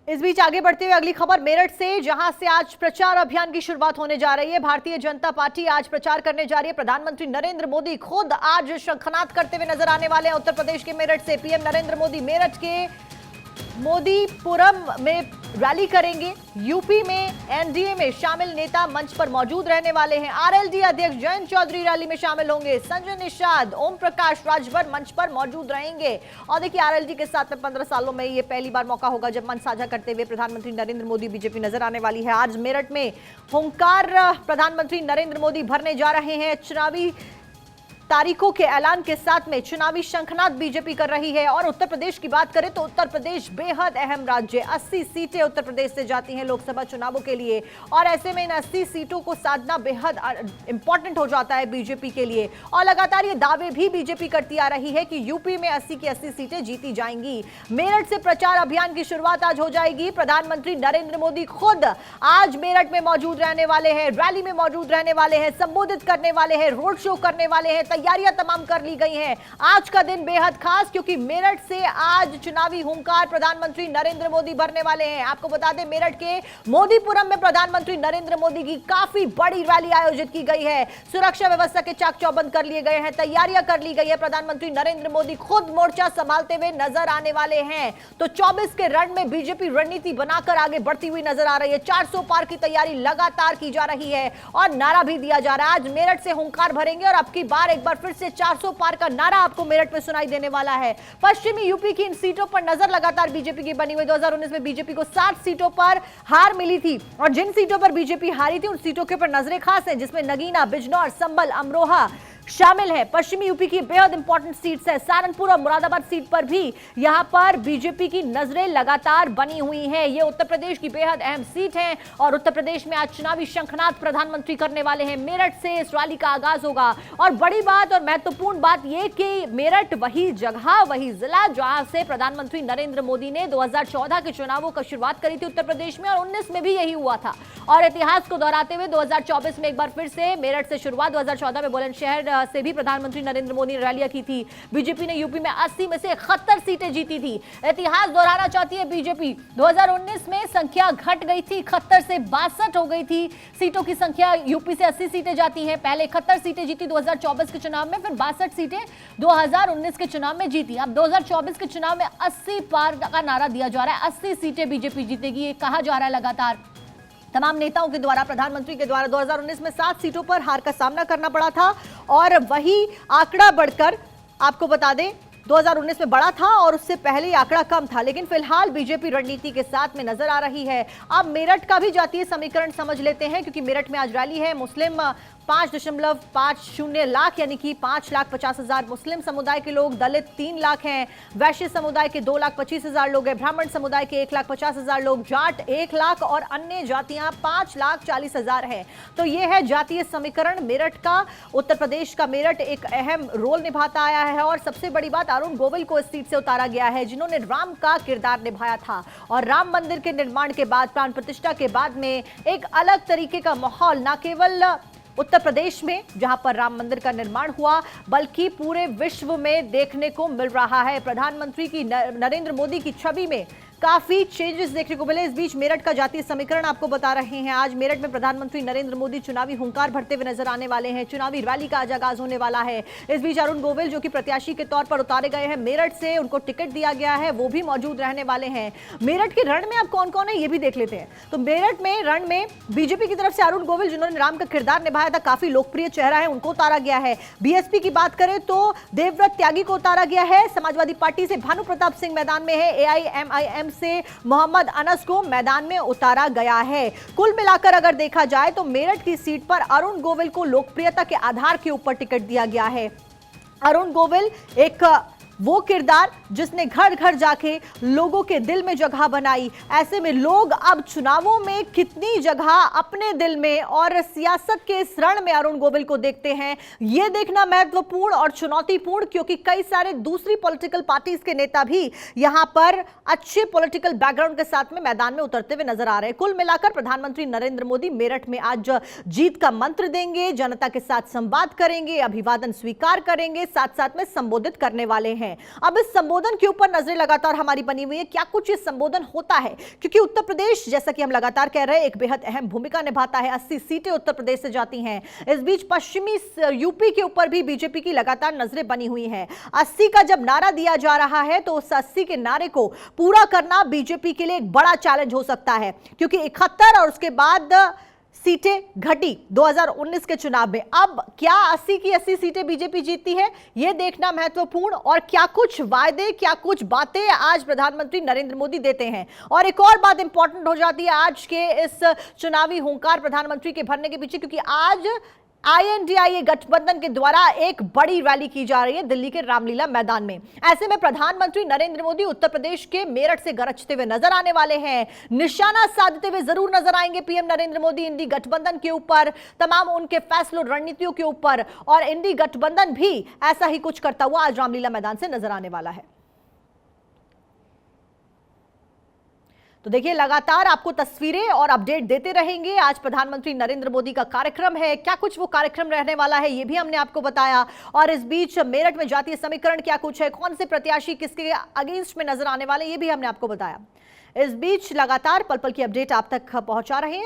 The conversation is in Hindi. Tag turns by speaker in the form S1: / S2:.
S1: इस बीच आगे बढ़ते हुए अगली खबर मेरठ से, जहां से आज प्रचार अभियान की शुरुआत होने जा रही है। भारतीय जनता पार्टी आज प्रचार करने जा रही है। प्रधानमंत्री नरेंद्र मोदी खुद आज शंखनाद करते हुए नजर आने वाले हैं। उत्तर प्रदेश के मेरठ से पीएम नरेंद्र मोदी मेरठ के मोदीपुरम में रैली करेंगे। यूपी में एनडीए में शामिल नेता मंच पर मौजूद रहने वाले हैं। आरएलडी अध्यक्ष जयंत चौधरी रैली में शामिल होंगे। संजय निषाद, ओम प्रकाश राजभर मंच पर मौजूद रहेंगे। और देखिए, आरएलडी के साथ में 15 सालों में ये पहली बार मौका होगा जब मंच साझा करते हुए प्रधानमंत्री नरेंद्र मोदी बीजेपी नजर आने वाली है। आज मेरठ में हुंकार प्रधानमंत्री नरेंद्र मोदी भरने जा रहे हैं। चुनावी तारीखों के ऐलान के साथ में चुनावी शंखनाद बीजेपी कर रही है। और उत्तर प्रदेश की बात करें तो उत्तर प्रदेश बेहद अहम राज्य, 80 सीटें उत्तर प्रदेश से जाती हैं लोकसभा चुनावों के लिए। और ऐसे में इन 80 सीटों को साधना बेहद इंपॉर्टेंट हो जाता है बीजेपी के लिए। और लगातार ये दावे भी बीजेपी करती आ रही है कि यूपी में 80 की 80 सीटें जीती जाएंगी। मेरठ से प्रचार अभियान की शुरुआत आज हो जाएगी। प्रधानमंत्री नरेंद्र मोदी खुद आज मेरठ में मौजूद रहने वाले हैं, रैली में मौजूद रहने वाले हैं, संबोधित करने वाले हैं, रोड शो करने वाले हैं। तैयारियां तमाम कर ली गई हैं। आज का दिन बेहद खास, क्योंकि मेरठ से आज चुनावी हुंकार प्रधानमंत्री नरेंद्र मोदी भरने वाले हैं। आपको बता दें, मेरठ के मोदीपुरम में प्रधानमंत्री नरेंद्र मोदी की काफी बड़ी रैली आयोजित की गई है। सुरक्षा व्यवस्था के चाक चौबंद कर लिए गए हैं, तैयारियां कर ली गई है। प्रधानमंत्री नरेंद्र मोदी खुद मोर्चा संभालते हुए नजर आने वाले हैं। तो 24 के रण में बीजेपी रणनीति बनाकर आगे बढ़ती हुई नजर आ रही है। 400 पार की तैयारी लगातार की जा रही है और नारा भी दिया जा रहा है। आज मेरठ से हुंकार भरेंगे और अब की बार एक बार फिर से 400 पार का नारा आपको मेरठ में सुनाई देने वाला है। पश्चिमी यूपी की इन सीटों पर नजर लगातार बीजेपी की बनी हुई। 2019 में बीजेपी को 60 सीटों पर हार मिली थी और जिन सीटों पर बीजेपी हारी थी उन सीटों के ऊपर नजरें खास हैं, जिसमें नगीना, बिजनौर, संभल, अमरोहा शामिल है। पश्चिमी यूपी की बेहद इंपॉर्टेंट सीट्स है। सहारनपुर और मुरादाबाद सीट पर भी यहां पर बीजेपी की नजरें लगातार बनी हुई हैं। ये उत्तर प्रदेश की बेहद अहम सीट है और उत्तर प्रदेश में आज चुनावी शंखनाद प्रधानमंत्री करने वाले हैं। मेरठ से इस रैली का आगाज होगा और बड़ी बात और महत्वपूर्ण बात यह कि मेरठ वही जगह, वही जिला जहां से प्रधानमंत्री नरेंद्र मोदी ने 2014 के चुनावों का शुरुआत करी थी उत्तर प्रदेश में, और 19 में भी यही हुआ था। और इतिहास को दोहराते हुए 2024 में एक बार फिर से मेरठ से शुरुआत। 2014 में बुलंदशहर से भी प्रधानमंत्री नरेंद्र मोदी ने रैलियां की थी। बीजेपी ने यूपी में 80 में से 71 सीटें जीती थी। इतिहास दोहराना चाहती है बीजेपी। 2019 में संख्या घट गई थी, 71 से 62 हो गई थी सीटों की संख्या। यूपी से 80 सीटें जाती हैं। पहले 71 सीटें जीती 2024 के चुनाव में, फिर 62 सीटें 2019 के चुनाव में जीती। अब 2024 के चुनाव में 80 पार का नारा दिया जा रहा है। 80 सीटें बीजेपी जीतेगी, ये कहा जा रहा है लगातार तमाम नेताओं के द्वारा, प्रधानमंत्री के द्वारा। 2019 में 7 सीटों पर हार का सामना करना पड़ा था और वही आंकड़ा बढ़कर आपको बता दें 2019 में बड़ा था और उससे पहले ही आंकड़ा कम था। लेकिन फिलहाल बीजेपी रणनीति के साथ में नजर आ रही है। अब मेरठ का भी जातीय समीकरण समझ लेते हैं, क्योंकि मेरठ में आज रैली है। मुस्लिम 5.50 लाख यानी कि 5,50,000 मुस्लिम समुदाय के लोग, दलित 3 लाख हैं, वैश्य समुदाय के 2,25,000 लोग हैं, ब्राह्मण समुदाय के 1,50,000 लोग, जाट 1 लाख और अन्य जातियां 5,40,000 हैं। तो ये है जातीय समीकरण मेरठ का। उत्तर प्रदेश का मेरठ एक अहम रोल निभाता आया है और सबसे बड़ी बात, अरुण गोविल को इस सीट से उतारा गया है, जिन्होंने राम का किरदार निभाया था। और राम मंदिर के निर्माण के बाद, प्राण प्रतिष्ठा के बाद में एक अलग तरीके का माहौल न केवल उत्तर प्रदेश में जहां पर राम मंदिर का निर्माण हुआ, बल्कि पूरे विश्व में देखने को मिल रहा है। प्रधानमंत्री की नरेंद्र मोदी की छवि में काफी चेंजेस देखने को मिले। इस बीच मेरठ का जातीय समीकरण आपको बता रहे हैं। आज मेरठ में प्रधानमंत्री नरेंद्र मोदी चुनावी हुंकार भरते हुए नजर आने वाले हैं। चुनावी रैली का आज आगाज होने वाला है। इस बीच अरुण गोविल, जो कि प्रत्याशी के तौर पर उतारे गए हैं मेरठ से, उनको टिकट दिया गया है, वो भी मौजूद रहने वाले हैं। मेरठ के रण में अब कौन कौन है ये भी देख लेते हैं। तो मेरठ में रण में बीजेपी की तरफ से अरुण गोविल, जिन्होंने राम का किरदार निभाया था, काफी लोकप्रिय चेहरा है, उनको उतारा गया है। बीएसपी की बात करें तो देवव्रत त्यागी को उतारा गया है। समाजवादी पार्टी से भानु प्रताप सिंह मैदान में है। एआईएमआईएम से मोहम्मद अनस को मैदान में उतारा गया है। कुल मिलाकर अगर देखा जाए तो मेरठ की सीट पर अरुण गोविल को लोकप्रियता के आधार के ऊपर टिकट दिया गया है। अरुण गोविल एक वो किरदार जिसने घर घर जाके लोगों के दिल में जगह बनाई। ऐसे में लोग अब चुनावों में कितनी जगह अपने दिल में और सियासत के इस रण में अरुण गोविल को देखते हैं, ये देखना महत्वपूर्ण और चुनौतीपूर्ण, क्योंकि कई सारे दूसरी पॉलिटिकल पार्टीज के नेता भी यहां पर अच्छे पॉलिटिकल बैकग्राउंड के साथ में मैदान में उतरते हुए नजर आ रहे हैं। कुल मिलाकर प्रधानमंत्री नरेंद्र मोदी मेरठ में आज जीत का मंत्र देंगे, जनता के साथ संवाद करेंगे, अभिवादन स्वीकार करेंगे, साथ साथ में संबोधित करने वाले हैं। हैं। अब इस संबोधन के ऊपर नजरें लगातार हमारी बनी हुई है, क्या कुछ इस संबोधन होता है, क्योंकि उत्तर प्रदेश जैसा कि हम लगातार कह रहे हैं एक बेहद अहम भूमिका निभाता है। 80 सीटें उत्तर प्रदेश से जाती हैं। इस बीच पश्चिमी यूपी के ऊपर भी बीजेपी की लगातार नजरें बनी हुई हैं। 80 का जब नारा दिया जा रहा है तो उस 80 के नारे को पूरा करना बीजेपी के लिए एक बड़ा चैलेंज हो सकता है, क्योंकि 71 और उसके बाद सीटें घटी 2019 के चुनाव में। अब क्या 80 की 80 सीटें बीजेपी जीतती है, यह देखना महत्वपूर्ण। और क्या कुछ वायदे, क्या कुछ बातें आज प्रधानमंत्री नरेंद्र मोदी देते हैं। और एक और बात इंपॉर्टेंट हो जाती है आज के इस चुनावी हुंकार प्रधानमंत्री के भरने के पीछे, क्योंकि आज INDIA गठबंधन के द्वारा एक बड़ी रैली की जा रही है दिल्ली के रामलीला मैदान में। ऐसे में प्रधानमंत्री नरेंद्र मोदी उत्तर प्रदेश के मेरठ से गरजते हुए नजर आने वाले हैं। निशाना साधते हुए जरूर नजर आएंगे पीएम नरेंद्र मोदी इंडी गठबंधन के ऊपर, तमाम उनके फैसलों रणनीतियों के ऊपर। और इंडी गठबंधन भी ऐसा ही कुछ करता हुआ आज रामलीला मैदान से नजर आने वाला है। तो देखिए, लगातार आपको तस्वीरें और अपडेट देते रहेंगे। आज प्रधानमंत्री नरेंद्र मोदी का कार्यक्रम है, क्या कुछ वो कार्यक्रम रहने वाला है ये भी हमने आपको बताया। और इस बीच मेरठ में जातीय समीकरण क्या कुछ है, कौन से प्रत्याशी किसके अगेंस्ट में नजर आने वाले, ये भी हमने आपको बताया। इस बीच लगातार पल पल की अपडेट आप तक पहुंचा रहे हैं।